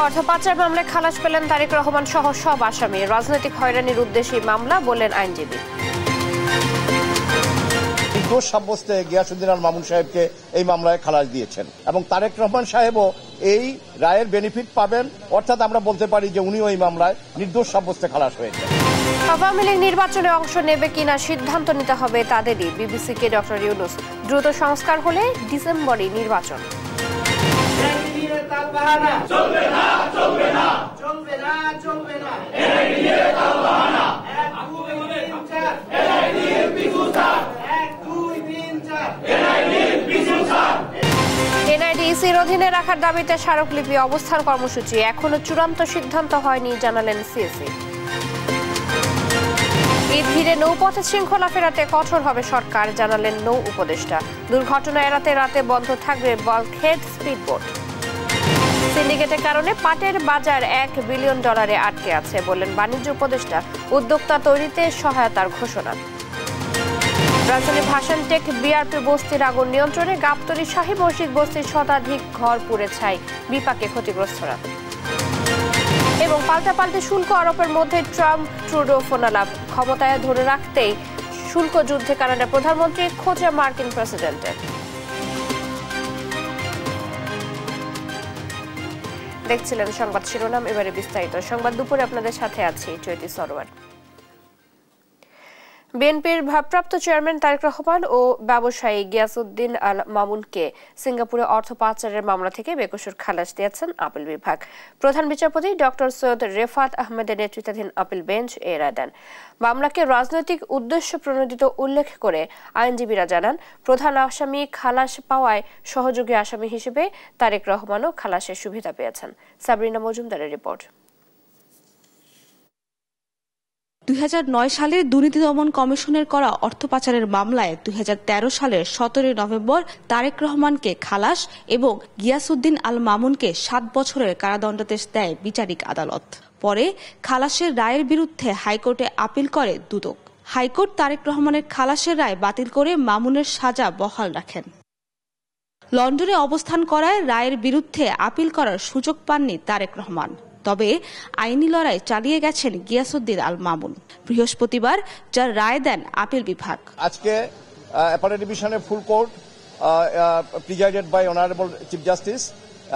অর্থ পাচার মামলায় খালাস পেলেন তারেক রহমান সহ সব আসামি। রাজনৈতিক হয়রানির উদ্দেশ্যে মামলা বললেন আইনজীবী। দোষ সাব্যস্তে গিয়াসউদ্দিন আল মামুন সাহেবকে এই মামলায় খালাস দিয়েছেন এবং তারেক রহমান সাহেবও এই রায়ের বেনিফিট পাবেন, অর্থাৎ আমরা বলতে পারি যে উনিও এই মামলায় নির্দোষ সাব্যস্তে খালাস হয়েছেন। আওয়ামী লীগ নির্বাচনে অংশ নেবে কিনা সিদ্ধান্ত নিতে হবে তাদেরই। বিবিসিকে ডক্টর ইউনূস। দ্রুত সংস্কার হলে ডিসেম্বরে নির্বাচন। এনআইডি-ইসির অধীনে রাখার দাবিতে স্মারকলিপি অবস্থান কর্মসূচি এখনো চূড়ান্ত সিদ্ধান্ত হয়নি, জানালেন সিএসি। ঈদ ঘিরে নৌপথে শৃঙ্খলা ফেরাতে কঠোর হবে সরকার, জানালেন নৌ উপদেষ্টা। দুর্ঘটনা এড়াতে রাতে বন্ধ থাকবে বাল্কহেড স্পিডবোট। সিন্ডিকেটের কারণে পাটের বাজার $1 বিলিয়ন আটকে আছে, বললেন বাণিজ্য উপদেষ্টা। উদ্যোক্তা তৈরিতে সহায়তার ঘোষণা। রাজধানীর ভাসানটেক বিআরপি বস্তির আগুন নিয়ন্ত্রণে। গাবতলী শাহী মসজিদ বস্তির শতাধিক ঘর পুড়ে ছাই, বিপাকে ক্ষতিগ্রস্তরা। এবং পাল্টাপাল্টি শুল্ক আরোপের মধ্যে ট্রাম্প ট্রুডো ফোনালাপ। ক্ষমতায় ধরে রাখতেই শুল্ক যুদ্ধে কানাডার প্রধানমন্ত্রী, খোঁজে মার্কিন প্রেসিডেন্টের। দেখছিলেন সংবাদ শিরোনাম, এবারে বিস্তারিত সংবাদ। দুপুরে আপনাদের সাথে আছি চৈতি সরোয়ার। বিএনপির ভারপ্রাপ্ত চেয়ারম্যান তারেক রহমান ও ব্যবসায়ী গিয়াসউদ্দিন আল মামুনকে সিঙ্গাপুরে অর্থ পাচারের মামলা থেকে বেকসুর খালাস দিয়েছেন আপিল বিভাগ। প্রধান বিচারপতি ডক্টর সৈয়দ রেফাত আহমেদের নেতৃত্বাধীন আপিল বেঞ্চ এ রায় দেন। মামলাকে রাজনৈতিক উদ্দেশ্য প্রণোদিত উল্লেখ করে আইনজীবীরা জানান, প্রধান আসামি খালাস পাওয়ায় সহযোগী আসামি হিসেবে তারেক রহমানও খালাসের সুবিধা পেয়েছেন। সাবরিনা মজুমদারের রিপোর্ট। 2009 সালের দুর্নীতি দমন কমিশনের করা অর্থ পাচারের মামলায় 2013 সালের 17 নভেম্বর তারেক রহমানকে খালাস এবং গিয়াসউদ্দিন আল মামুনকে 7 বছরের কারাদণ্ডাদেশ দেয় বিচারিক আদালত। পরে খালাসের রায়ের বিরুদ্ধে হাইকোর্টে আপিল করে দুদক। হাইকোর্ট তারেক রহমানের খালাসের রায় বাতিল করে মামুনের সাজা বহাল রাখেন। লন্ডনে অবস্থান করায় রায়ের বিরুদ্ধে আপিল করার সুযোগ পাননি তারেক রহমান। তবে আইনি লড়াই চালিয়ে গেছেন গিয়াসউদ্দিন আল মামুন। বৃহস্পতিবার যার রায় দেন আপিল বিভাগ। আজকে অ্যাপেলেট ডিভিশনের full court presided by honourable chief justice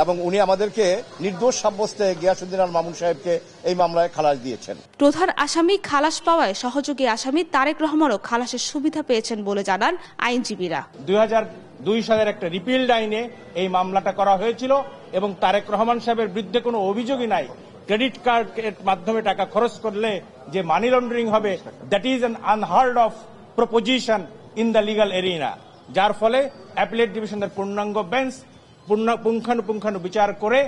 এবং উনি আমাদেরকে নির্দোষ সাব্যস্তে গিয়াসউদ্দিন আল মামুন সাহেবকে এই মামলায় খালাস দিয়েছেন। প্রধান আসামি খালাস পাওয়ায় সহযোগী আসামি তারেক রহমানও খালাসের সুবিধা পেয়েছেন বলে জানান আইনজীবীরা। 2002 সালের একটা রিপিলড আইনে এই মামলাটা করা হয়েছিল এবং তারেক রহমান সাহেবের বিরুদ্ধে কোনো অভিযোগই নাই। ক্রেডিট কার্ডের মাধ্যমে টাকা খরচ করলে যে মানি লন্ডারিং হবে, that is an unheard of proposition in the legal arena, যার ফলে অ্যাপিলেট ডিভিশনের পূর্ণাঙ্গ বেঞ্চ পুঙ্খানুপুঙ্খানু বিচার করে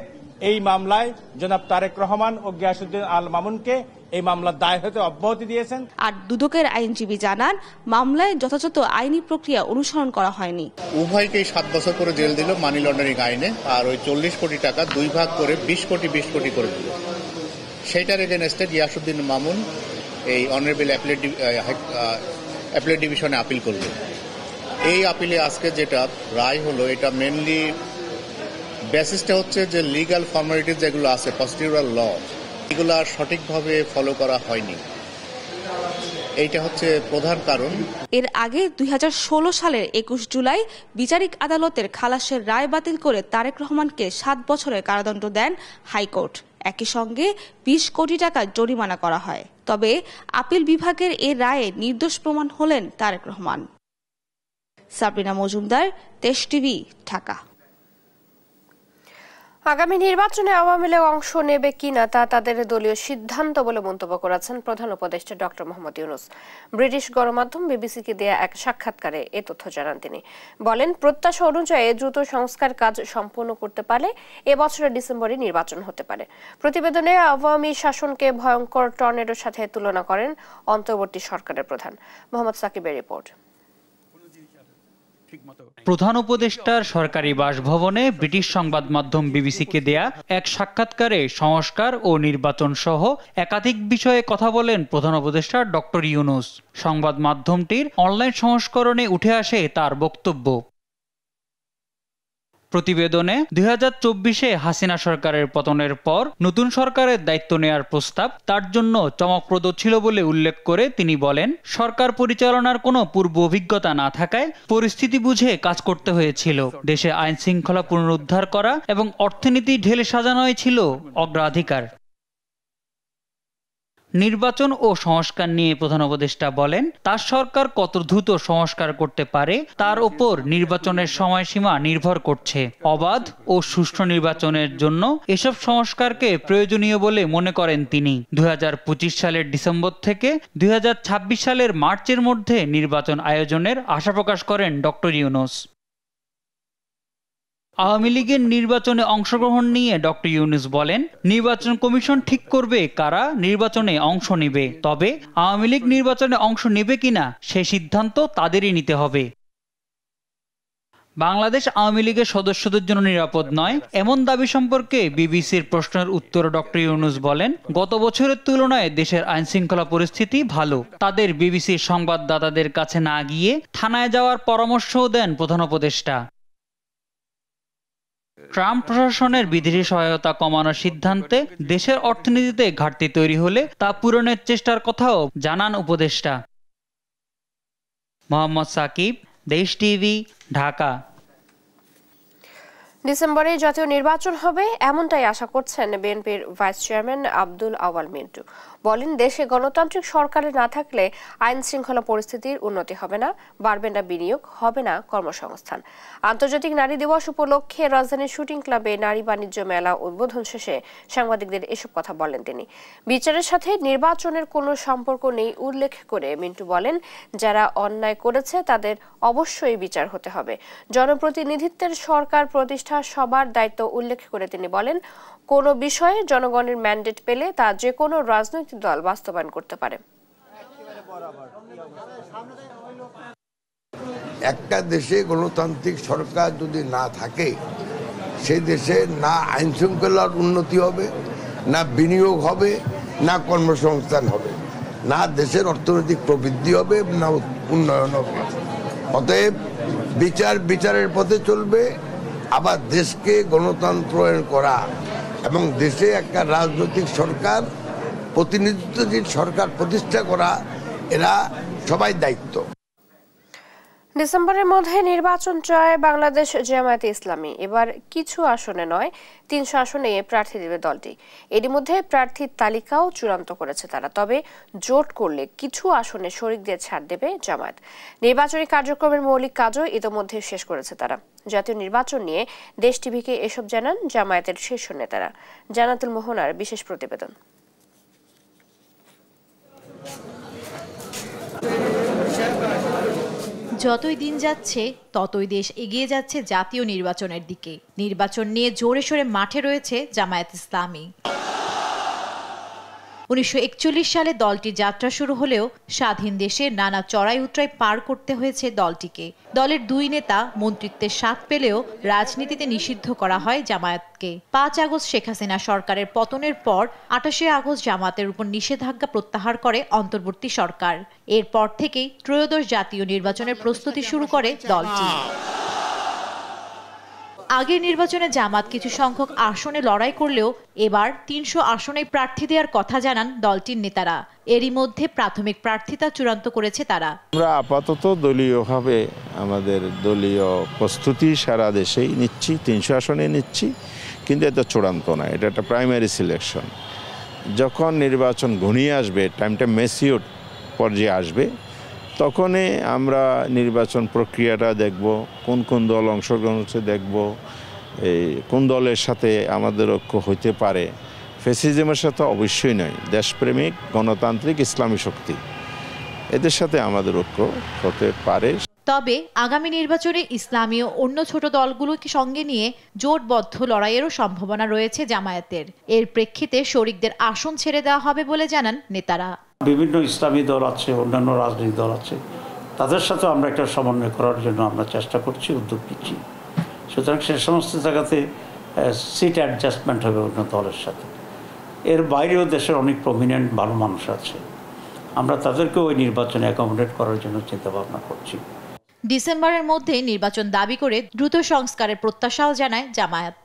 এই মামলায় জনাব তারেক রহমান ও গিয়াসউদ্দিন আল মামুনকে এই মামলা দায় হতে অব্যাহতি দিয়েছেন। আর দুদকের আইনজীবী জানান, মামলায় যথাযথ আইনি প্রক্রিয়া অনুসরণ করা হয়নি। উভয়কেই 7 বছর করে জেল দিল মানি লন্ডারিং আইনে, আর ওই 40 কোটি টাকা 2 ভাগ করে 20 কোটি করে দিল। সেইটার এগেনস্টে গিয়াসউদ্দিন মামুন এই অনারেবল অ্যাপিলেট ডিভিশনে আপিল করল। এই আপিলে আজকে যেটা রায় হলো, এটা মেনলি বেসিসটা হচ্ছে যে লিগাল ফর্মালিটিজ যেগুলো আছে, প্রসিডিউরাল ল, এগুলো সঠিকভাবে ফলো করা হয়নি। এইটা হচ্ছে প্রধান কারণ। এর আগে 2016 সালের 21 জুলাই বিচারিক আদালতের খালাসের রায় বাতিল করে তারেক রহমানকে 7 বছরের কারাদণ্ড দেন হাইকোর্ট। একই সঙ্গে 20 কোটি টাকা জরিমানা করা হয়। তবে আপিল বিভাগের এই রায়ে নির্দোষ প্রমাণ হলেন তারেক রহমান। সাবরিনা মজুমদার, দেশ টিভি, ঢাকা। আগামী নির্বাচনে আওয়ামী লীগ অংশ নেবে কিনা তা তাদের দলীয় সিদ্ধান্ত বলে মন্তব্য করেছেন প্রধান উপদেষ্টা ডক্টর মোহাম্মদ ইউনূস। ব্রিটিশ গণমাধ্যম বিবিসিকে দেয়া এক সাক্ষাৎকারে এ তথ্য জানান তিনি। বলেন, প্রত্যাশা অনুযায়ী দ্রুত সংস্কার কাজ সম্পন্ন করতে পারলে এবছরের ডিসেম্বরে নির্বাচন হতে পারে। প্রতিবেদনে আওয়ামী শাসনকে ভয়ঙ্কর টর্নেডোর সাথে তুলনা করেন অন্তর্বর্তী সরকারের প্রধান। মোহাম্মদ সাকিবের রিপোর্ট। প্রধান উপদেষ্টার সরকারি বাসভবনে ব্রিটিশ সংবাদ মাধ্যম বিবিসিকে দেয়া এক সাক্ষাৎকারে সংস্কার ও নির্বাচন সহ একাধিক বিষয়ে কথা বলেন প্রধান উপদেষ্টা ডক্টর ইউনূস। সংবাদ মাধ্যমটির অনলাইন সংস্করণে উঠে আসে তার বক্তব্য। প্রতিবেদনে 2024-এ হাসিনা সরকারের পতনের পর নতুন সরকারের দায়িত্ব নেয়ার প্রস্তাব তার জন্য চমকপ্রদ ছিল বলে উল্লেখ করে তিনি বলেন, সরকার পরিচালনার কোনো পূর্ব অভিজ্ঞতা না থাকায় পরিস্থিতি বুঝে কাজ করতে হয়েছিল। দেশে আইন শৃঙ্খলা পুনরুদ্ধার করা এবং অর্থনীতি ঢেলে সাজানোই ছিল অগ্রাধিকার। নির্বাচন ও সংস্কার নিয়ে প্রধান উপদেষ্টা বলেন, তার সরকার কত দ্রুত সংস্কার করতে পারে তার উপর নির্বাচনের সময়সীমা নির্ভর করছে। অবাধ ও সুষ্ঠু নির্বাচনের জন্য এসব সংস্কারকে প্রয়োজনীয় বলে মনে করেন তিনি। 2025 সালের ডিসেম্বর থেকে 2026 সালের মার্চের মধ্যে নির্বাচন আয়োজনের আশা প্রকাশ করেন ডক্টর ইউনূস। আওয়ামী লীগের নির্বাচনে অংশগ্রহণ নিয়ে ডক্টর ইউনূস বলেন, নির্বাচন কমিশন ঠিক করবে কারা নির্বাচনে অংশ নেবে, তবে আওয়ামী লীগ নির্বাচনে অংশ নেবে কিনা সেই সিদ্ধান্ত তাদেরই নিতে হবে। বাংলাদেশ আওয়ামী লীগের সদস্যদের জন্য নিরাপদ নয় এমন দাবি সম্পর্কে বিবিসির প্রশ্নের উত্তরে ডক্টর ইউনূস বলেন, গত বছরের তুলনায় দেশের আইনশৃঙ্খলা পরিস্থিতি ভালো। তাদের বিবিসির সংবাদদাতাদের কাছে না গিয়ে থানায় যাওয়ার পরামর্শও দেন প্রধান উপদেষ্টা। ট্রাম্প প্রশাসনের বিদেশি সহায়তা কমানোর সিদ্ধান্তে দেশের অর্থনীতিতে ঘাটতি তৈরি হলে তা পূরণের চেষ্টার কথাও জানান উপদেষ্টা। মোহাম্মদ সাকিব, দেশ টিভি, ঢাকা। ডিসেম্বরে জাতীয় নির্বাচন হবে এমনটাই আশা করছেন বিএনপির ভাইস চেয়ারম্যান আব্দুল আওয়াল মিন্টু। বলেন, দেশে গণতান্ত্রিক সরকারে না থাকলে আইন শৃঙ্খলা পরিস্থিতির উন্নতি হবে না, বাড়বে না বিনিয়োগ, হবে না কর্মসংস্থান। আন্তর্জাতিক নারী দিবস উপলক্ষে রাজধানীর শুটিং ক্লাবে নারী বাণিজ্য মেলা উদ্বোধন শেষে সাংবাদিকদের এসব কথা বলেন তিনি। বিচারের সাথে নির্বাচনের কোনো সম্পর্ক নেই উল্লেখ করে মিন্টু বলেন, যারা অন্যায় করেছে তাদের অবশ্যই বিচার হতে হবে। জনপ্রতিনিধিত্বের সরকার প্রতিষ্ঠা সবার দায়িত্ব উল্লেখ করে তিনি বলেন, কোনো বিষয়ে জনগণের ম্যান্ডেট পেলে তা যে কোনো রাজনৈতিক দল বাস্তবায়ন করতে পারে। একটা দেশে গণতান্ত্রিক সরকার যদি না থাকে, সেই দেশে না আইন শৃঙ্খলার উন্নতি হবে, না বিনিয়োগ হবে, না কর্মসংস্থান হবে, না দেশের অর্থনৈতিক প্রবৃদ্ধি হবে, না উন্নয়ন হবে। অতএব বিচারের পথে চলবে। আবার দেশকে গণতন্ত্রায়ন করা এবং দেশে একটা রাজনৈতিক সরকার, প্রতিনিধিত্বশীল সরকার প্রতিষ্ঠা করা, এরা সবাই দায়িত্ব। ডিসেম্বরের মধ্যে নির্বাচন চায় বাংলাদেশ জামায়াতে ইসলামী। এবার কিছু আসনে নয়, 300 আসনে প্রার্থী দেবে দলটি। এরই মধ্যে প্রার্থীর তালিকাও চূড়ান্ত করেছে তারা। তবে জোট করলে কিছু আসনে শরিকদের ছাড় দেবে জামায়াত। নির্বাচনী কার্যক্রমের মৌলিক কাজও ইতোমধ্যে শেষ করেছে তারা। জাতীয় নির্বাচন নিয়ে দেশ টিভিকে এসব জানান জামায়াতের শীর্ষ নেতারা। জানাতুল মোহনার বিশেষ প্রতিবেদন। যতই দিন যাচ্ছে ততই দেশ এগিয়ে যাচ্ছে জাতীয় নির্বাচনের দিকে। নির্বাচন নিয়ে জোরে সোরে মাঠে রয়েছে জামায়াত ইসলামী। 1941 সালে দলটির যাত্রা শুরু হলেও স্বাধীন দেশে নানা চড়াই উতরাই পার করতে হয়েছে দলটিকে। দলের 2 নেতা মন্ত্রিত্বের স্বাদ পেলেও রাজনীতিতে নিষিদ্ধ করা হয় জামায়াতকে। 5 আগস্ট শেখ হাসিনা সরকারের পতনের পর 28 আগস্ট জামায়াতের উপর নিষেধাজ্ঞা প্রত্যাহার করে অন্তর্বর্তী সরকার। এরপর থেকেই ত্রয়োদশ জাতীয় নির্বাচনের প্রস্তুতি শুরু করে দলটি। আগের নির্বাচনে জামাত কিছু সংখ্যক আসনে লড়াই করলেও এবার 300 আসনে প্রার্থী দেওয়ার কথা জানান দলটির নেতারা। এরই মধ্যে প্রাথমিক প্রার্থিতা চূড়ান্ত করেছে তারা। আমরা আপাতত দলীয়ভাবে আমাদের দলীয় প্রস্তুতি সারা দেশেই নিচ্ছি, 300 আসনে নিচ্ছি, কিন্তু এটা চূড়ান্ত না, এটা একটা প্রাইমারি সিলেকশন। যখন নির্বাচন ঘনিয়ে আসবে, টাইমটা ম্যাচিউর পর্যায়ে আসবে, তখনই আমরা নির্বাচন প্রক্রিয়াটা দেখব, কোন কোন দল অংশগ্রহণ হচ্ছে দেখব, এই কোন দলের সাথে আমাদের ঐক্য হইতে পারে। ফ্যাসিজমের সাথে অবশ্যই নয়, দেশপ্রেমিক গণতান্ত্রিক ইসলামী শক্তি, এদের সাথে আমাদের ঐক্য হতে পারে। তবে আগামী নির্বাচনে ইসলামী ও অন্য ছোট দলগুলোকে সঙ্গে নিয়ে জোটবদ্ধ লড়াইয়েরও সম্ভাবনা রয়েছে জামায়াতের। এর প্রেক্ষিতে শরিকদের আসন ছেড়ে দেওয়া হবে বলে জানান নেতারা। বিভিন্ন ইসলামী দল আছে, অন্যান্য রাজনৈতিক দল আছে, তাদের সাথে আমরা একটা সমন্বয় করার জন্য আমরা চেষ্টা করছি, উদ্যোগ নিচ্ছি। সুতরাং সে সমস্ত জায়গাতে সিট অ্যাডজাস্টমেন্ট হবে অন্য দলের সাথে। এর বাইরেও দেশের অনেক প্রমিনেন্ট ভালো মানুষ আছে, আমরা তাদেরকেও ওই নির্বাচনে অ্যাকোমোডেট করার জন্য চিন্তা ভাবনা করছি। ডিসেম্বরের মধ্যে নির্বাচন দাবি করে দ্রুত সংস্কারের প্রত্যাশাও জানায় জামায়াত।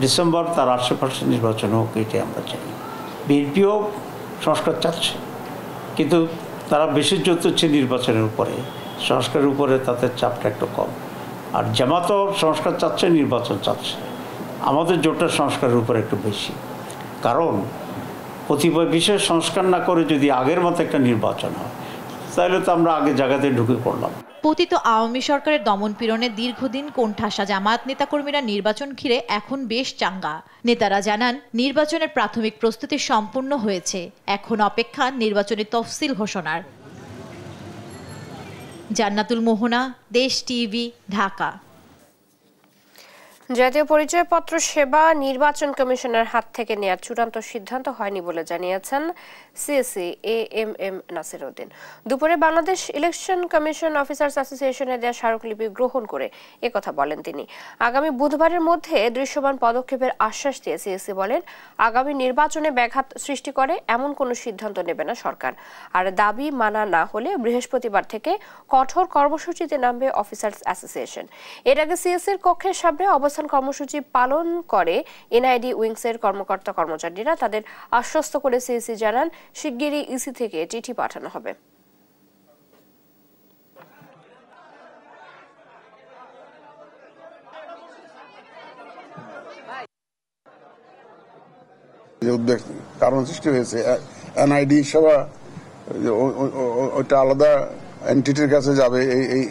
ডিসেম্বর তার আশেপাশে নির্বাচন হোক, এটাই আমরা চাই। বিএনপিও সংস্কার চাচ্ছে, কিন্তু তারা বেশি জোর দিচ্ছে নির্বাচনের উপরে, সংস্কারের উপরে তাদের চাপটা একটু কম। আর জামাতও সংস্কার চাচ্ছে, নির্বাচন চাচ্ছে। আমাদের জোরটা সংস্কারের উপরে একটু বেশি, কারণ কতিপয় বিষয়ে সংস্কার না করে যদি আগের মতো একটা নির্বাচন হয়, তাহলে তো আমরা আগের জায়গাতে ঢুকে পড়লাম। পতিত আওয়ামী সরকারের দমনপীড়নে দীর্ঘদিন কোণঠাসা জামায়াত নেতাকর্মীরা নির্বাচন ঘিরে এখন বেশ চাঙ্গা। নেতারা জানান, নির্বাচনের প্রাথমিক প্রস্তুতি সম্পূর্ণ হয়েছে, এখন অপেক্ষা নির্বাচনী তফসিল ঘোষণার। জান্নাতুল মোহনা, দেশ টিভি, ঢাকা। জাতীয় পরিচয়পত্র সেবা নির্বাচন কমিশনের হাত থেকে নেওয়ার চূড়ান্ত সিদ্ধান্ত হয়নি বলে জানিয়েছেন সিএসি AMM নাসির উদ্দিন। দুপুরে বাংলাদেশ ইলেকশন কমিশন অফিসার্স অ্যাসোসিয়েশনের দেওয়া স্মারকলিপি গ্রহণ করে একথা বলেন তিনি। আগামী বুধবারের মধ্যে দৃশ্যমান পদক্ষেপের আশ্বাস দিয়ে সিএসি বলেন, আগামী নির্বাচনে ব্যাঘাত সৃষ্টি করে এমন কোনো সিদ্ধান্ত নেবে না সরকার। আর দাবি মানা না হলে বৃহস্পতিবার থেকে কঠোর কর্মসূচিতে নামবে অফিসার্স অ্যাসোসিয়েশন। এর আগে সিএসির কক্ষের সামনে অবস্থান কর্মসূচি পালন করে এনআইডি উইংসের কর্মকর্তা কর্মচারীরা। তাদের আশ্বস্ত করে সিএসি জানান, শিগগিরই ইসি থেকে চিঠি পাঠানো হবে। উদ্বেগ কারণ সৃষ্টি হয়েছে, এনআইডি সেবা ওইটা আলাদা এন্টিটির কাছে যাবে।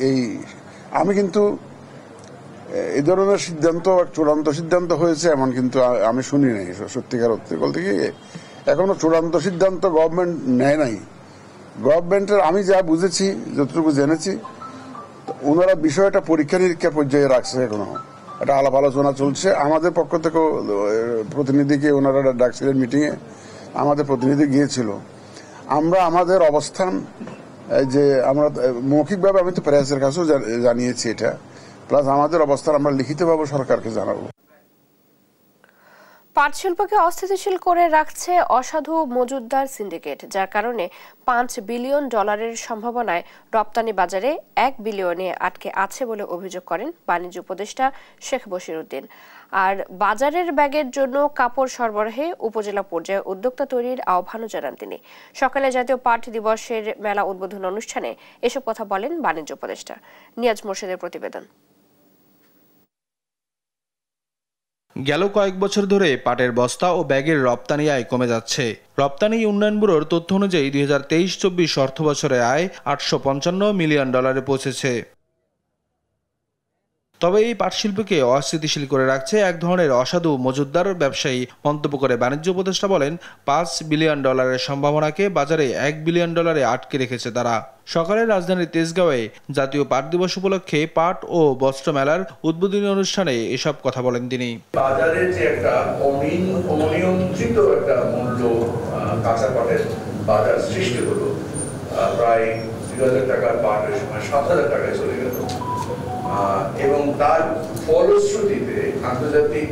এই আমি কিন্তু এই ধরনের সিদ্ধান্ত চূড়ান্ত সিদ্ধান্ত হয়েছে এমন কিন্তু আমি শুনি নাই। সত্যিকার অর্থে বলতে কি, এখনো চূড়ান্ত সিদ্ধান্ত গভর্নমেন্ট নেয় নাই। গভর্নমেন্টের আমি যা বুঝেছি, যতটুকু জেনেছি, ওনারা বিষয়টা পরীক্ষা নিরীক্ষার পর্যায়ে রাখছে। এখনো একটা আলাপ আলোচনা চলছে। আমাদের পক্ষ থেকেও প্রতিনিধিকে ওনারা ডাকছিলেন মিটিংয়ে, আমাদের প্রতিনিধি গিয়েছিল। আমরা আমাদের অবস্থান যে আমরা মৌখিকভাবে আমি তো প্রেসের কাছেও জানিয়েছি এটা, প্লাস আমাদের অবস্থান আমরা লিখিতভাবে সরকারকে জানাবো। পাট শিল্পকে অস্থিতিশীল করে রাখছে অসাধু মজুতদার সিন্ডিকেট, যার কারণে $5 বিলিয়ন সম্ভাবনায় রপ্তানি বাজারে $1 বিলিয়নে আটকে আছে বলে অভিযোগ করেন বাণিজ্য উপদেষ্টা শেখ বশির উদ্দিন। আর বাজারের ব্যাগের জন্য কাপড় সরবরাহে উপজেলা পর্যায়ে উদ্যোক্তা তৈরির আহ্বানও জানান তিনি। সকালে জাতীয় পাট দিবসের মেলা উদ্বোধন অনুষ্ঠানে এসব কথা বলেন বাণিজ্য উপদেষ্টা। নিয়াজ মোর্শেদের প্রতিবেদন। গেল কয়েক বছর ধরে পাটের বস্তা ও ব্যাগের রপ্তানি আয় কমে যাচ্ছে। রপ্তানি উন্নয়ন ব্যুরোর তথ্য অনুযায়ী 2023-24 অর্থ বছরে আয় $855 মিলিয়ন পৌঁছেছে। তবে এই পাট শিল্পকে অস্থিতিশীল করে রাখছে এক ধরনের অসাধু মজুতদার ব্যবসায়ী। মন্তব্য করে বাণিজ্য উপদেষ্টা বলেন, $5 বিলিয়ন সম্ভাবনাকে বাজারে $1 বিলিয়ন আটকে রেখেছে তারা। সকালে রাজধানীর তেজগাঁওয়ে জাতীয় পাট দিবস উপলক্ষে পাট ও বস্ত্র মেলার উদ্বোধনী অনুষ্ঠানে এসব কথা বলেন তিনি। বাজারে যে একটা অনিয়ন্ত্রিত একটা মূল্য কাঁচা পাটের বাজার সৃষ্টি হলো, প্রায় 2,000 টাকার পাটের সময় 7,000 টাকায় চলে গেল, এবং তার ফলশ্রুতিতে আন্তর্জাতিক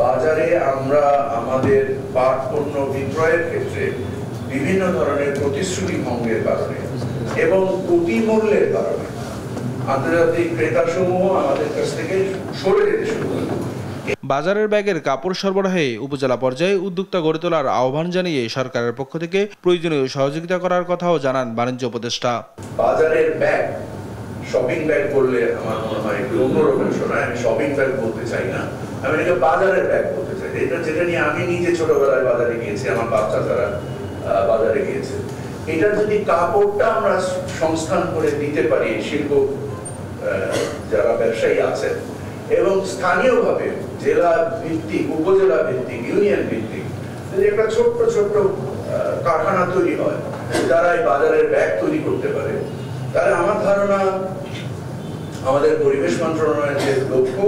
বাজারে আমরা আমাদের পাট পণ্য বিক্রয়ের ক্ষেত্রে বিভিন্ন ধরনের প্রতিশ্রুতি ভঙ্গের কারণে এবং প্রতিমূল্যের কারণে আন্তর্জাতিক ক্রেতাসমূহ আমাদের কাছ থেকে সরে যেতে শুরু করল। বাজারের ব্যাগের কাপড় সরবরাহে উপজেলা পর্যায়ে উদ্যোক্তা গড়ে তোলার আহ্বান জানিয়ে সরকারের পক্ষ থেকে প্রয়োজনীয় সহযোগিতা করার কথাও জানান বাণিজ্য উপদেষ্টা। বাজারের ব্যাগ, শপিং ব্যাগ বললে আমার মনে হয় একটু অন্যরকম শোনায়। আমি শপিং ব্যাগ বলতে চাই না, আমি এটাকে বাজারের ব্যাগ বলতে চাই। যেটা নিয়ে আমি নিজে ছোটবেলায় বাজারে গিয়েছি, আমার বাচ্চা যারা বাজারে গিয়েছে, এটা যদি কাপড়টা আমরা সংস্থান করে দিতে পারি শিল্প যারা ব্যবসায়ী আছেন, এবং স্থানীয়ভাবে জেলা ভিত্তিক, উপজেলা ভিত্তিক, ইউনিয়ন ভিত্তিক যদি একটা ছোট্ট ছোট্ট কারখানা তৈরি হয় যারা এই বাজারের ব্যাগ তৈরি করতে পারে, তাহলে আমার ধারণা আমাদের পরিবেশ মন্ত্রণালয়ের যে লক্ষ্য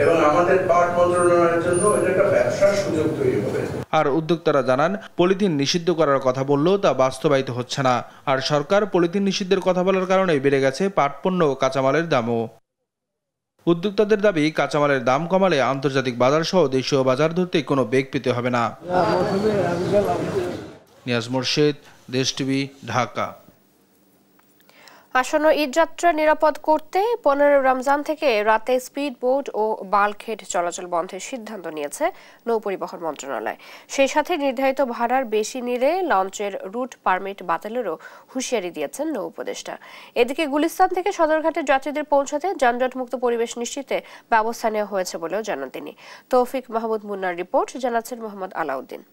এবং আমাদের পাট মন্ত্রণালয়ের জন্য এটা একটা ব্যবসার সুযোগ তৈরি হবে। আর উদ্যোক্তারা জানান, পলিথিন নিষিদ্ধ করার কথা বললেও তা বাস্তবায়িত হচ্ছে না। আর সরকার পলিথিন নিষিদ্ধের কথা বলার কারণে বেড়ে গেছে পাট পণ্য ও কাঁচামালের দামও। উদ্যোক্তাদের দাবি, কাঁচামালের দাম কমালে আন্তর্জাতিক বাজার সহ দেশীয় বাজার ধরতে কোনো বেগ পেতে হবে না। নিয়াজ মোর্শেদ, দেশ টিভি, ঢাকা। আসন্ন ঈদ যাত্রা নিরাপদ করতে 15 রমজান থেকে রাতে স্পিড বোট ও বাল্কহেড চলাচল বন্ধের সিদ্ধান্ত নিয়েছে নৌ পরিবহন মন্ত্রণালয়। সেই সাথে নির্ধারিত ভাড়ার বেশি নিলে লঞ্চের রুট পারমিট বাতিলেরও হুঁশিয়ারি দিয়েছেন নৌ উপদেষ্টা। এদিকে গুলিস্তান থেকে সদরঘাটে যাত্রীদের পৌঁছাতে যানজটমুক্ত পরিবেশ নিশ্চিতে ব্যবস্থা নেওয়া হয়েছে বলেও জানান তিনি। তৌফিক মাহমুদ মুন্নার রিপোর্ট, জানাচ্ছেন মোহাম্মদ আলাউদ্দিন।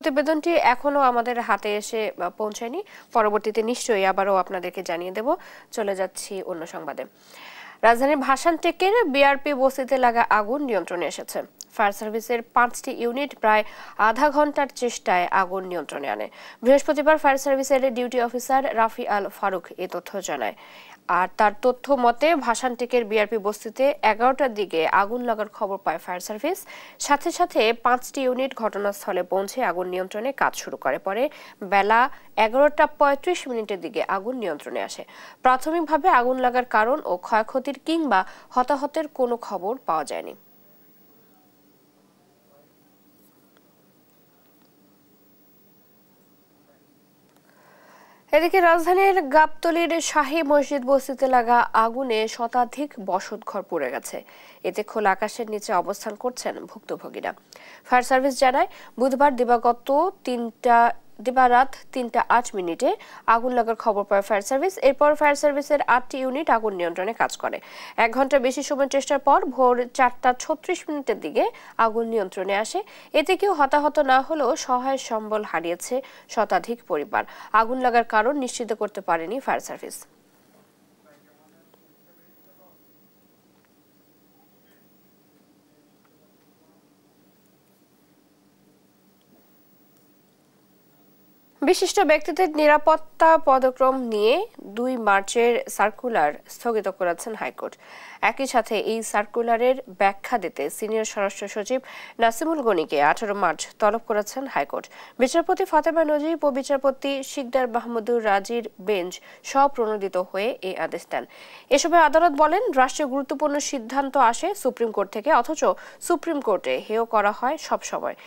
প্রতিবেদনটি এখনো আমাদের হাতে এসে পৌঁছায়নি, পরবর্তীতে নিশ্চয়ই আবারও আপনাদেরকে জানিয়ে দেব। চলে যাচ্ছি অন্য সংবাদে। রাজধানীর ভাসানটেকের বিআরপি বস্তিতে লাগা আগুন নিয়ন্ত্রণে এসেছে। ফায়ার সার্ভিসের 5টি ইউনিট প্রায় আধা ঘন্টার চেষ্টায় আগুন নিয়ন্ত্রণে আনে। বৃহস্পতিবার ফায়ার সার্ভিসের ডিউটি অফিসার রাফি আল ফারুক এ তথ্য জানায়। আর তার তথ্য মতে ভাসানটেকের বিআরপি বস্তিতে 11টার দিকে আগুন লাগার খবর পায় ফায়ার সার্ভিস। সাথে সাথে 5টি ইউনিট ঘটনাস্থলে পৌঁছে আগুন নিয়ন্ত্রণে কাজ শুরু করে। পরে বেলা 11:35 দিকে আগুন নিয়ন্ত্রণে আসে। প্রাথমিকভাবে আগুন লাগার কারণ ও ক্ষয়ক্ষতির কিংবা হতাহতের কোনো খবর পাওয়া যায়নি। এদিকে রাজধানীর গাবতলীর শাহী মসজিদ বস্তিতে লাগা আগুনে শতাধিক বসতঘর পুড়ে গেছে। এতে খোলা আকাশের নিচে অবস্থান করছেন ভুক্তভোগীরা। ফায়ার সার্ভিস জানায়, বুধবার দিবারাত 3:08 আগুন লাগার খবর পায় ফায়ার সার্ভিস। এরপর ফায়ার সার্ভিসের 8টি ইউনিট আগুন নিয়ন্ত্রণে কাজ করে। 1 ঘন্টা বেশি সময় চেষ্টার পর ভোর 4:36 দিকে আগুন নিয়ন্ত্রণে আসে। এতে কেউ হতাহত না হলেও সহায় সম্বল হারিয়েছে শতাধিক পরিবার। আগুন লাগার কারণ নিশ্চিত করতে পারেনি ফায়ার সার্ভিস। বিশিষ্ট ব্যক্তিদের নিরাপত্তা পদক্রম নিয়ে 2 মার্চের সার্কুলার স্থগিত করেছেন হাইকোর্ট। একই সাথে এই সার্কুলারের ব্যাখ্যা দিতে সিনিয়র স্বরাষ্ট্র সচিব নাসিমুল গনিকে 18 মার্চ তলব করেছেন হাইকোর্ট। বিচারপতি ফাতেমা নজিব ও বিচারপতি শিকদার মাহমুদুর রাজির বেঞ্চ স্বপ্রণোদিত হয়ে এই আদেশ দেন। এসবে আদালত বলেন, রাষ্ট্রের গুরুত্বপূর্ণ সিদ্ধান্ত আসে সুপ্রিম কোর্ট থেকে, অথচ সুপ্রিম কোর্টে হেয় করা হয় সব সময়।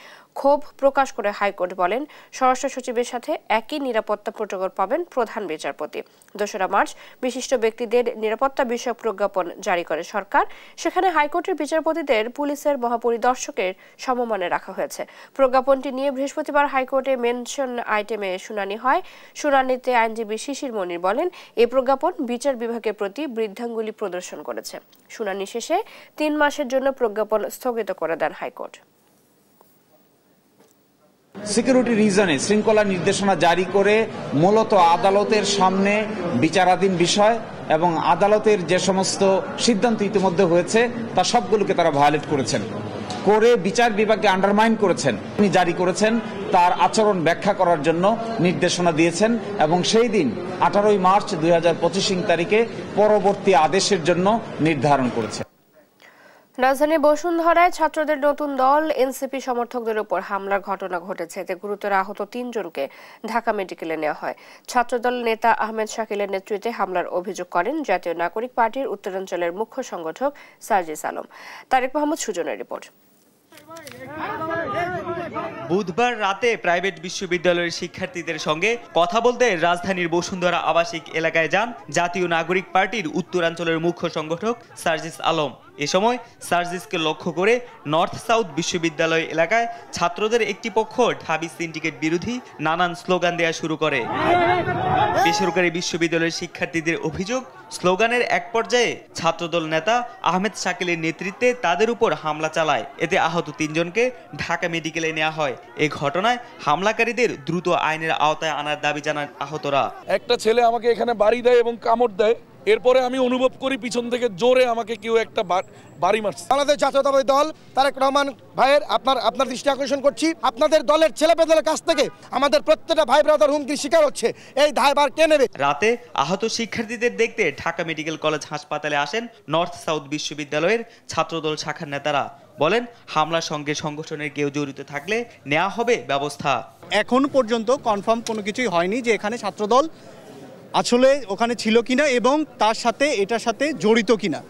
ক্ষোভ প্রকাশ করে হাইকোর্ট বলেন, স্বরাষ্ট্র সচিবের সাথে একই নিরাপত্তা প্রোটোকল পাবেন প্রধান বিচারপতি। 2 মার্চ বিশিষ্ট ব্যক্তিদের নিরাপত্তা বিষয়ক প্রজ্ঞাপন জারি করে সরকার। সেখানে হাইকোর্টের বিচারপতিদের পুলিশের মহাপরিদর্শকের সমমানে রাখা হয়েছে। প্রজ্ঞাপনটি নিয়ে বৃহস্পতিবার হাইকোর্টে মেনশন আইটেমে শুনানি হয়। শুনানিতে আইনজীবী শিশির মনির বলেন, এই প্রজ্ঞাপন বিচার বিভাগের প্রতি বৃদ্ধাঙ্গুলি প্রদর্শন করেছে। শুনানি শেষে 3 মাসের জন্য প্রজ্ঞাপন স্থগিত করে দেন হাইকোর্ট। সিকিউরিটি রিজনে শৃঙ্খলা নির্দেশনা জারি করে মূলত আদালতের সামনে বিচারাধীন বিষয় এবং আদালতের যে সমস্ত সিদ্ধান্ত ইতিমধ্যে হয়েছে তা সবগুলোকে তারা ভায়োলেট করেছেন, করে বিচার বিভাগকে আন্ডারমাইন করেছেন। তিনি জারি করেছেন তার আচরণ ব্যাখ্যা করার জন্য নির্দেশনা দিয়েছেন এবং সেই দিন 18 মার্চ 2025 তারিখে পরবর্তী আদেশের জন্য নির্ধারণ করেছেন। রাজধানীর বসুন্ধরায় ছাত্রদের নতুন দল এনসিপি সমর্থকদের উপর হামলার ঘটনা ঘটেছে। এতে গুরুতর আহত 3 জনকে ঢাকা মেডিকেলে নেওয়া হয়। ছাত্রদল নেতা আহমেদ শাকিলের নেতৃত্বে হামলার অভিযোগ করেন জাতীয় নাগরিক পার্টির উত্তরাঞ্চলের মুখ্য সংগঠক সার্জিস আলম। তারেক মোহাম্মদ সুজনের রিপোর্ট। বুধবার রাতে প্রাইভেট বিশ্ববিদ্যালয়ের শিক্ষার্থীদের সঙ্গে কথা বলতে রাজধানীর বসুন্ধরা আবাসিক এলাকায় যান জাতীয় নাগরিক পার্টির উত্তরাঞ্চলের মুখ্য সংগঠক সার্জিস আলম। এ সময় সার্জিসকে লক্ষ্য করে নর্থ সাউথ বিশ্ববিদ্যালয় এলাকায় ছাত্রদের একটি পক্ষ ঢাবি সিন্ডিকেট বিরোধী নানান স্লোগান দেওয়া শুরু করে। বেসরকারি বিশ্ববিদ্যালয়ের শিক্ষার্থীদের অভিযোগ, স্লোগানের এক পর্যায়ে ছাত্রদল নেতা আহমেদ শাকিলের নেতৃত্বে তাদের উপর হামলা চালায়। এতে আহত 3 জনকে ঢাকা মেডিকেলে নেওয়া হয়। এই ঘটনায় হামলাকারীদের দ্রুত আইনের আওতায় আনার দাবি জানান আহতরা। একটা ছেলে আমাকে এখানে বাড়ি দেয় এবং কামড় দেয়, এরপরে আমি অনুভব করি পিছন থেকে জোরে আমাকে কেউ একটা বাড়ি মারছে। বাংলাদেশ জাতীয়তাবাদী দল তারেক রহমান ভাইয়ের আপনার দৃষ্টি আকর্ষণ করছি, আপনাদের দলের ছেলেপেলের কাছ থেকে আমাদের প্রত্যেকটা ভাই ব্রাদার হুমকির শিকার হচ্ছে। এই দায়ভার কে নেবে? রাতে আহত শিক্ষার্থীদের দেখতে ঢাকা মেডিকেল কলেজ হাসপাতালে আসেন নর্থ সাউথ বিশ্ববিদ্যালয়ের ছাত্রদল শাখার নেতারা। বলেন, হামলার সঙ্গে সংগঠনের কেউ জড়িত থাকলে নেওয়া হবে ব্যবস্থা। এখন পর্যন্ত কনফার্ম কোনো কিছুই হয়নি যে এখানে ছাত্রদল আসলে ওখানে ছিল কিনা এবং তার সাথে এটার সাথে জড়িত কিনা।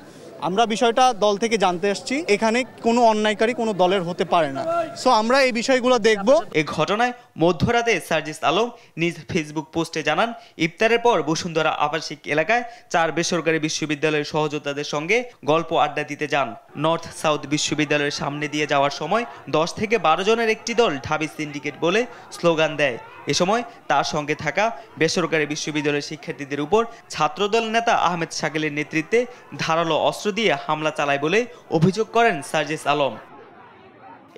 আমরা বিষয়টা দল থেকে জানতে এসেছি, এখানে কোনো অন্যায়কারী কোনো দলের হতে পারে না। সো আমরা এই বিষয়গুলো দেখব। এই ঘটনায় মধ্যরাতে সার্জিস আলম নিজ ফেসবুক পোস্টে জানান, ইফতারের পর বসুন্ধরা আবাসিক এলাকায় 4 বেসরকারি বিশ্ববিদ্যালয়ের সহযোদ্ধাদের সঙ্গে গল্প আড্ডা দিতে যান। নর্থ সাউথ বিশ্ববিদ্যালয়ের সামনে দিয়ে যাওয়ার সময় 10 থেকে 12 জনের একটি দল ঢাবি সিন্ডিকেট বলে স্লোগান দেয়। এ সময় তার সঙ্গে থাকা বেসরকারি বিশ্ববিদ্যালয়ের শিক্ষার্থীদের উপর ছাত্রদল নেতা আহমেদ শাকিলের নেতৃত্বে ধারালো অস্ত্র দিয়ে হামলা চালায় বলে অভিযোগ করেন সার্জিস আলম।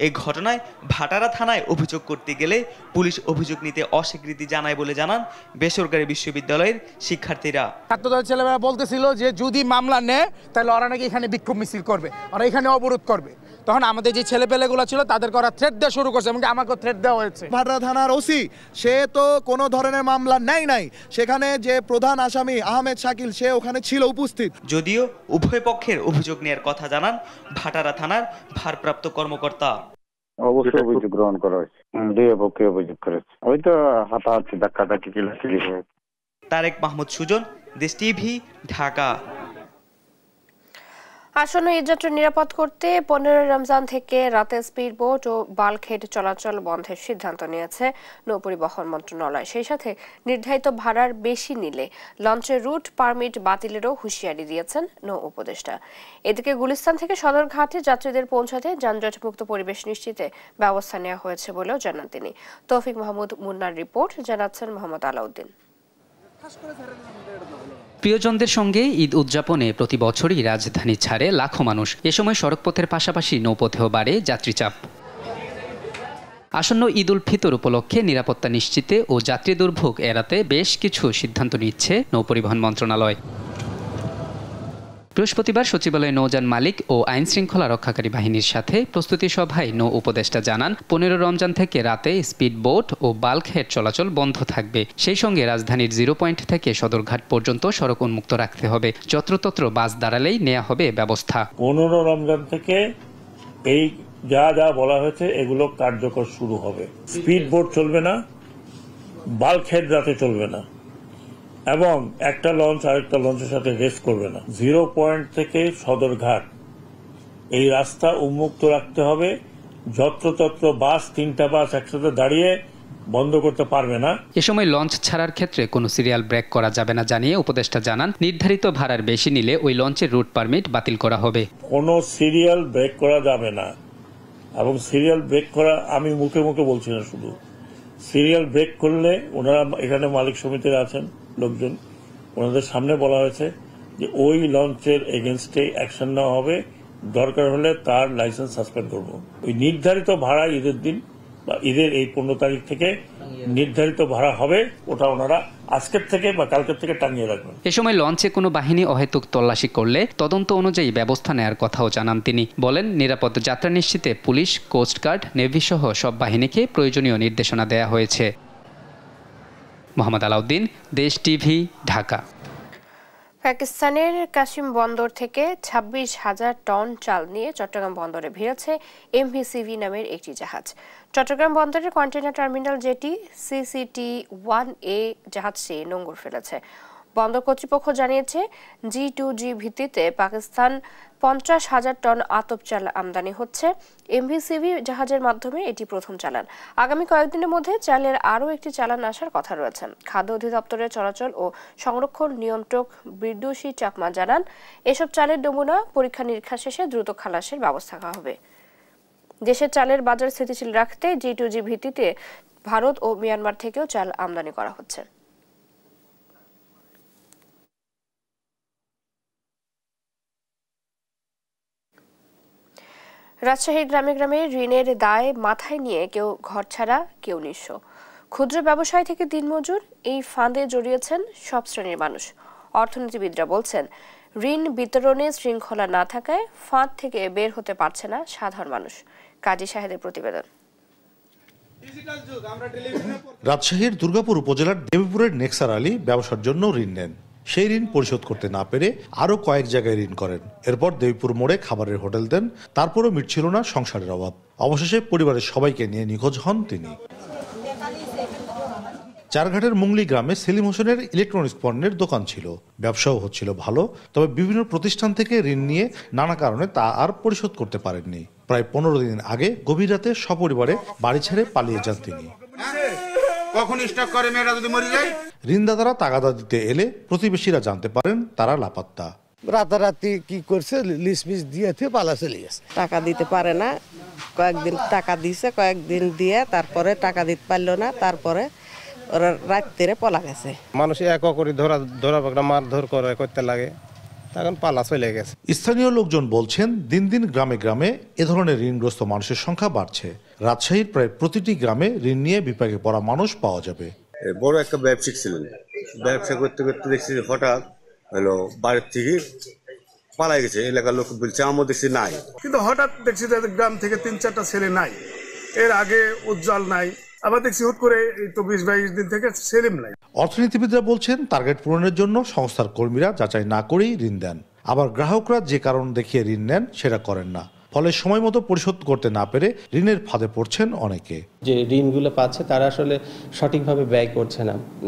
এই ঘটনায় ভাটারা থানায় অভিযোগ করতে গেলে পুলিশ অভিযোগ নিতে অস্বীকৃতি জানায় বলে জানান বেসরকারি বিশ্ববিদ্যালয়ের শিক্ষার্থীরা। ছাত্রদল ছেলেমেয়েরা বলতেছিল যে যদি মামলা নেয় তাহলে ওরা নাকি এখানে বিক্ষোভ মিছিল করবে, ওরা এখানে অবরোধ করবে। তখন আমাদের যে ছেলেপেলেগুলো ছিল তাদেরকে ওরা থ্রেট দেওয়া শুরু করছে, এমনকি আমাকেও থ্রেট দেওয়া হয়েছে। ভাটারা থানার ওসি সে তো কোনো ধরনের মামলা নেয় নাই, সেখানে যে প্রধান আসামি আহমেদ শাকিল সে ওখানে ছিল উপস্থিত। যদিও উভয় পক্ষের অভিযোগ নেওয়ার কথা জানান ভাটারা থানার ভারপ্রাপ্ত কর্মকর্তা। অবশ্যই অভিযোগ গ্রহণ করা হয়েছে, দুই পক্ষে অভিযোগ করেছে। ওই তো হাতাহাতি ধাক্কাধাক্কি কিলাকিলি হয়েছে। তারেক মাহমুদ সুজন, দেশ টিভি, ঢাকা। আসন্ন ঈদযাত্রা নিরাপদ করতে 15 রমজান থেকে রাতে স্পিড বোট ও বাল্কহেড চলাচল বন্ধের সিদ্ধান্ত নিয়েছে নৌপরিবহন মন্ত্রণালয়। সেই সাথে নির্ধারিত ভাড়ার বেশি নিলে লঞ্চের রুট পারমিট বাতিলেরও হুঁশিয়ারি দিয়েছেন নৌ উপদেষ্টা। এদিকে গুলিস্তান থেকে সদরঘাটে যাত্রীদের পৌঁছাতে যানজটমুক্ত পরিবেশ নিশ্চিতে ব্যবস্থা নেওয়া হয়েছে বলেও জানান তিনি। তৌফিক মাহমুদ মুন্নার রিপোর্ট, জানাচ্ছেন মোহাম্মদ আলাউদ্দিন। প্রিয়জনদের সঙ্গে ঈদ উদযাপনে প্রতি বছরই রাজধানী ছাড়ে লাখো মানুষ। এ সময় সড়কপথের পাশাপাশি নৌপথেও বাড়ে যাত্রীচাপ। আসন্ন ঈদ উল ফিতর উপলক্ষে নিরাপত্তা নিশ্চিতে ও যাত্রী দুর্ভোগ এড়াতে বেশ কিছু সিদ্ধান্ত নিচ্ছে নৌপরিবহন মন্ত্রণালয়। বৃহস্পতিবার সচিবালয়ে নৌযান মালিক ও আইন শৃঙ্খলা রক্ষাকারী বাহিনীর সাথে প্রস্তুতি সভায় নৌ উপদেষ্টা জানান, 15 রমজান থেকে রাতে স্পিড বোট ও বাল্কহেড চলাচল বন্ধ থাকবে। সেই সঙ্গে রাজধানীর 0 পয়েন্ট থেকে সদরঘাট পর্যন্ত সড়ক উন্মুক্ত রাখতে হবে। যত্রতত্র বাস দাঁড়ালেই নেওয়া হবে ব্যবস্থা। 15 রমজান থেকে এই যা যা বলা হয়েছে এগুলো কার্যকর শুরু হবে। স্পিড বোট চলবে না, বাল্কহেড রাতে চলবে না, এবং একটা লঞ্চ আরেকটা লঞ্চের সাথে রেস করবে না। 0 পয়েন্ট থেকে সদরঘাট এই রাস্তা উন্মুক্ত রাখতে হবে। যত্রতত্র বাস, 3টা বাস একসাথে দাঁড়িয়ে বন্ধ করতে পারবে না। এ সময় লঞ্চ ছাড়ার ক্ষেত্রে কোনো সিরিয়াল ব্রেক করা যাবে না জানিয়ে উপদেষ্টা জানান, নির্ধারিত ভাড়ার বেশি নিলে ওই লঞ্চের রুট পারমিট বাতিল করা হবে। কোনো সিরিয়াল ব্রেক করা যাবে না, এবং সিরিয়াল ব্রেক করা আমি মুখে মুখে বলছি না, শুধু সিরিয়াল ব্রেক করলে ওনারা এখানে মালিক সমিতিরা আছেন লোকজন, ওনাদের সামনে বলা হয়েছে যে ওই লঞ্চের এগেনস্টে অ্যাকশন নেওয়া হবে, দরকার হলে তার লাইসেন্স সাসপেন্ড করব। ওই নির্ধারিত ভাড়া ঈদের দিন বা ঈদের এই 15 তারিখ থেকে নির্ধারিত ভাড়া হবে, ওটা ওনারা আজকের থেকে বা কালকের থেকে টাঙিয়ে রাখবেন। এ সময় লঞ্চে কোনো বাহিনী অহেতুক তল্লাশি করলে তদন্ত অনুযায়ী ব্যবস্থা নেওয়ার কথাও জানান তিনি। বলেন, নিরাপদ যাত্রা নিশ্চিতে পুলিশ, কোস্টগার্ড, নেভি সহ সব বাহিনীকে প্রয়োজনীয় নির্দেশনা দেয়া হয়েছে। মোহাম্মদ আলাউদ্দিন, দেশ টিভি, ঢাকা। পাকিস্তানের কাশিম বন্দর থেকে 26,000 টন চাল নিয়ে চট্টগ্রাম বন্দরে ভিড়েছে MV-CV নামের একটি জাহাজ। চট্টগ্রাম বন্দরের কন্টেইনার টার্মিনাল জেটি CCT-1A জাহাজটি নোঙর ফেলেছে। বন্দর কর্তৃপক্ষ জানিয়েছে, G2G ভিত্তিতে পাকিস্তান 50,000 টন আতপ চাল আমদানি হচ্ছে। MV-CV জাহাজের মাধ্যমে এটি প্রথম চালান। আগামী কয়েকদিনের মধ্যে চালের আরও একটি চালান আসার কথা রয়েছে। খাদ্য অধিদপ্তরের চলাচল ও সংরক্ষণ নিয়ন্ত্রক বিরদৌসী চাকমা জানান, এসব চালের নমুনা পরীক্ষা নিরীক্ষা শেষে দ্রুত খালাসের ব্যবস্থা করা হবে। দেশের চালের বাজার স্থিতিশীল রাখতে G2G ভিত্তিতে ভারত ও মিয়ানমার থেকেও চাল আমদানি করা হচ্ছে। রাজশাহীর গ্রামে গ্রামে ঋণের দায় মাথায় নিয়ে কেউ ঘরছাড়া, কেউ নিঃস্ব। ক্ষুদ্র ব্যবসায় থেকে দিনমজুর, এই ফাঁদে জড়িয়েছেন সব শ্রেণীর মানুষ। অর্থনীতিবিদরা বলছেন, ঋণ বিতরণে শৃঙ্খলা না থাকায় ফাঁদ থেকে বের হতে পারছে না সাধারণ মানুষ। কাজী শাহেদের প্রতিবেদন। রাজশাহীর দুর্গাপুর উপজেলার দেবীপুরের নেক্সার আলী ব্যবসার জন্য ঋণ নেন। সেই ঋণ পরিশোধ করতে না পেরে আরো কয়েক জায়গায় ঋণ করেন। এরপর দেবীপুর মোড়ে খাবারের হোটেল দেন, তারপরও মিটছিল না সংসারের অভাব। অবশেষে পরিবারের সবাইকে নিয়ে নিখোঁজ হন তিনি। চারঘাটের মুংলি গ্রামে সেলিম হোসেনের ইলেকট্রনিক্স পণ্যের দোকান ছিল, ব্যবসাও হচ্ছিল ভালো। তবে বিভিন্ন প্রতিষ্ঠান থেকে ঋণ নিয়ে নানা কারণে তা আর পরিশোধ করতে পারেননি। প্রায় 15 দিন আগে গভীর রাতে সপরিবারে বাড়ি ছেড়ে পালিয়ে যান তিনি। কখন স্টক করে মেয়েরা যদি মরে যায়? ঋণদাতারা তাগাদা দিতে এলে প্রতিবেশীরা জানতে পারেন তারা লাপাত্তা। রাতারাতি কি করছে, লিস্ট মিস দিয়ে পালা চলে গেছে। টাকা দিতে পারে না, কয়েকদিন টাকা দিছে, কয়েকদিন দিয়ে তারপরে টাকা দিতে পারলো না, তারপরে ওরা রাত্রে পলা গেছে। মানুষ এক করে ধরা মারধর করে করতে লাগে, তখন পালা চলে গেছে। স্থানীয় লোকজন বলছেন দিন দিন গ্রামে গ্রামে এ ধরনের ঋণগ্রস্ত মানুষের সংখ্যা বাড়ছে। রাজশাহীর প্রায় প্রতিটি গ্রামে ঋণ নিয়ে বিপাকে পড়া মানুষ পাওয়া যাবে। বড় একটা ব্যবসায়িক ছিলেন, ব্যবসা করতে করতে দেখছি হঠাৎ হলো বাড়ির থেকে পালাই গেছে। এলাকার লোক বলছে আমার দেখছি নাই, কিন্তু হঠাৎ দেখছি গ্রাম থেকে 3-4টা ছেলে নাই। এর আগে উজ্জ্বল নাই, আবার দেখছি হুট করে এই তো 20-22 দিন থেকে সেলিম নাই। অর্থনীতিবিদরা বলছেন টার্গেট পূরণের জন্য সংস্থার কর্মীরা যাচাই না করেই ঋণ দেন। আবার গ্রাহকরা যে কারণ দেখিয়ে ঋণ নেন সেটা করেন না, ফলে সময় মতো পরিশোধ করতে না পেরে ঋণের ফাঁদে পড়ছেন অনেকে। যে ঋণগুলো পাচ্ছে তারা আসলে সঠিকভাবে ব্যয় করছে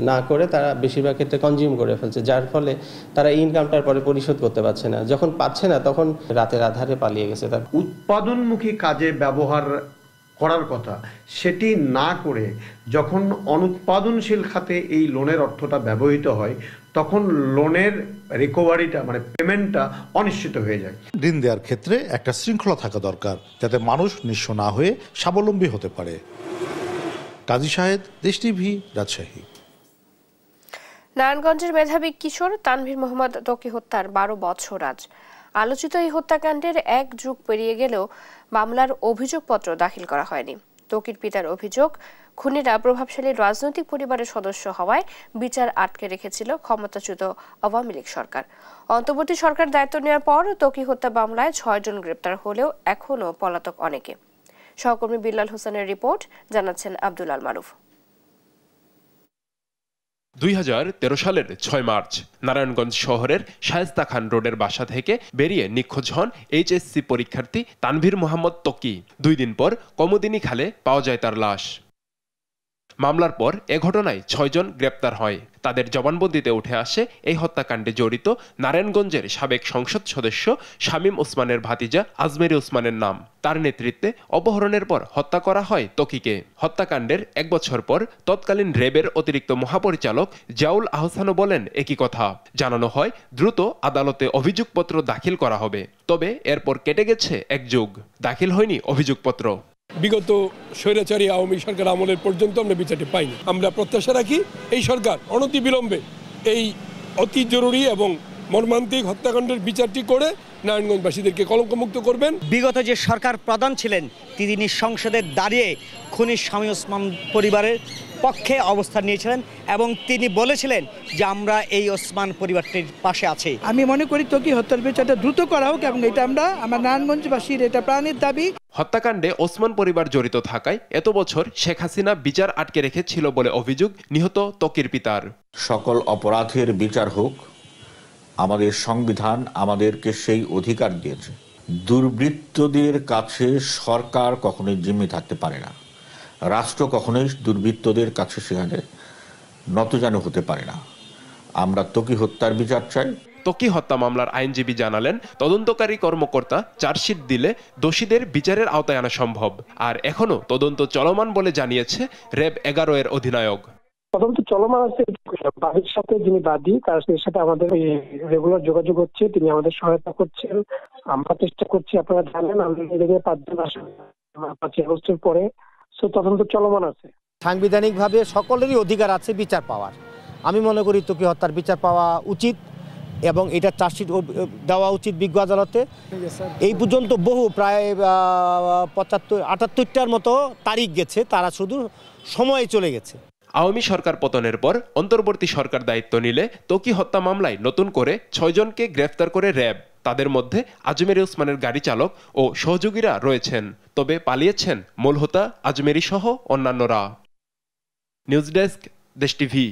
না করে তারা বেশিরভাগ ক্ষেত্রে কনজিউম করে ফেলছে, যার ফলে তারা ইনকামটার পরে পরিশোধ করতে পারছে না। যখন পাচ্ছে না তখন রাতের আধারে পালিয়ে গেছে। তার উৎপাদনমুখী কাজে ব্যবহার করার কথা সেটি না করে যখন অনুৎপাদনশীল খাতে এই লোনের অর্থটা ব্যবহৃত হয়, তখন লোনের রিকভারিটা মানে পেমেন্টটা অনিশ্চিত হয়ে যায়। ঋণ দেওয়ার ক্ষেত্রে একটা শৃঙ্খলা থাকা দরকার, যাতে মানুষ নিঃস্ব না হয়ে স্বাবলম্বী হতে পারে। কাজী শাহেদ, দেশ টিভি, রাজশাহী। নারায়ণগঞ্জের মেধাবী কিশোর তানভীর মোহাম্মদ ত্বকী হত্যার 12 বছর আজ। আলোচিত এই হত্যাকাণ্ডের 1 যুগ পেরিয়ে গেলেও মামলার অভিযোগপত্র দাখিল করা হয়নি। ত্বকীর পিতার অভিযোগ, খুনিরা প্রভাবশালী রাজনৈতিক পরিবারের সদস্য হওয়ায় বিচার আটকে রেখেছিল ক্ষমতাচ্যুত আওয়ামী লীগ সরকার। অন্তর্বর্তী সরকার দায়িত্ব নেওয়ার পর ত্বকী হত্যা মামলায় 6 জন গ্রেপ্তার হলেও এখনও পলাতক অনেকে। সহকর্মী বিল্লাল হোসেনের রিপোর্ট, জানাচ্ছেন আব্দুল আল মারুফ। 2013 সালের 6 মার্চ নারায়ণগঞ্জ শহরের শায়েস্তা খান রোডের বাসা থেকে বেরিয়ে নিখোঁজ হন এইচএসসি পরীক্ষার্থী তানভীর মোহাম্মদ ত্বকী। 2 দিন পর কমোদিনী খালে পাওয়া যায় তার লাশ। মামলার পর এ ঘটনায় 6 জন গ্রেপ্তার হয়। তাদের জবানবন্দিতে উঠে আসে এই হত্যাকাণ্ডে জড়িত নারায়ণগঞ্জের সাবেক সংসদ সদস্য শামীম ওসমানের ভাতিজা আজমেরি ওসমানের নাম। তার নেতৃত্বে অপহরণের পর হত্যা করা হয় ত্বকীকে। হত্যাকাণ্ডের 1 বছর পর তৎকালীন র্যাবের অতিরিক্ত মহাপরিচালক জিয়াউল আহসানও বলেন একই কথা। জানানো হয় দ্রুত আদালতে অভিযোগপত্র দাখিল করা হবে। তবে এরপর কেটে গেছে 1 যুগ, দাখিল হয়নি অভিযোগপত্র। বিগত স্বৈরাচারী আওয়ামী সরকার আমলের পর্যন্ত আমরা বিচারটি পাইনি। আমরা প্রত্যাশা রাখি এই সরকার অনতিবিলম্বে এই অতি জরুরি এবং মর্মান্তিক হত্যাকাণ্ডের বিচারটি করে নারায়ণগঞ্জবাসীদেরকে কলঙ্কমুক্ত করবেন। বিগত যে সরকার প্রধান ছিলেন তিনি সংসদে দাঁড়িয়ে খুনি শামীম ওসমান পরিবারের পক্ষে অবস্থান নিয়েছিলেন এবং তিনি বলেছিলেন যে আমরা এই ওসমান পরিবারটির পাশে আছি। আমি মনে করি ত্বকী হত্যার বিচারটা দ্রুত করা হোক এবং এটা আমার নারায়ণগঞ্জবাসীর এটা প্রাণের দাবি। হত্যাকাণ্ডে ওসমান পরিবার জড়িত থাকায় এত বছর শেখ হাসিনা বিচার আটকে রেখেছিল বলে অভিযোগ নিহত ত্বকীর পিতার। সকল অপরাধের বিচার হোক, আমাদের সংবিধান আমাদেরকে সেই অধিকার দিয়েছে। দুর্বৃত্তদের কাছে সরকার কখনোই জিম্মি থাকতে পারে না, রাষ্ট্র কখনোই দুর্বৃত্তদের কাছে সেখানে নতজানু হতে পারে না। আমরা ত্বকী হত্যার বিচার চাই। ত্বকী হত্যা মামলার আইনজীবী জানালেন তদন্তকারী কর্মকর্তা চার্জশিট দিলে দোষীদের বিচারের আওতায় আনা সম্ভব। আর এখনো তদন্ত চলমান বলে জানিয়েছে র্যাব 11 এর অধিনায়ক। তদন্ত চলমান আছে, বাদীর সাথে যিনি বাদী তার সাথে আমাদের রেগুলার যোগাযোগ হচ্ছে, তিনি আমাদের সহায়তা করছেন, আমরা চেষ্টা করছি। আপনারা জানেন আমাদের 5 জন আসেন 5 আগস্টের পরে, তদন্ত চলমান আছে। সাংবিধানিকভাবে সকলেরই অধিকার আছে বিচার পাওয়ার। আমি মনে করি ত্বকী হত্যার বিচার পাওয়া উচিত এবং এটা চার্জশিট দেওয়া উচিত বিজ্ঞ আদালতে। এই পর্যন্ত বহু প্রায় 75-78টার মতো তারিখ গেছে, তারা শুধু সময়ে চলে গেছে। আওয়ামী সরকার পতনের পর অন্তর্বর্তী সরকার দায়িত্ব নিলে ত্বকী হত্যা মামলায় নতুন করে 6 জনকে গ্রেফতার করে র্যাব। তাদের মধ্যে আজমেরি ওসমানের গাড়ি চালক ও সহযোগীরা রয়েছেন। তবে পালিয়েছেন মূল হোতা আজমেরি সহ অন্যান্যরা। নিউজ ডেস্ক, দেশ টিভি।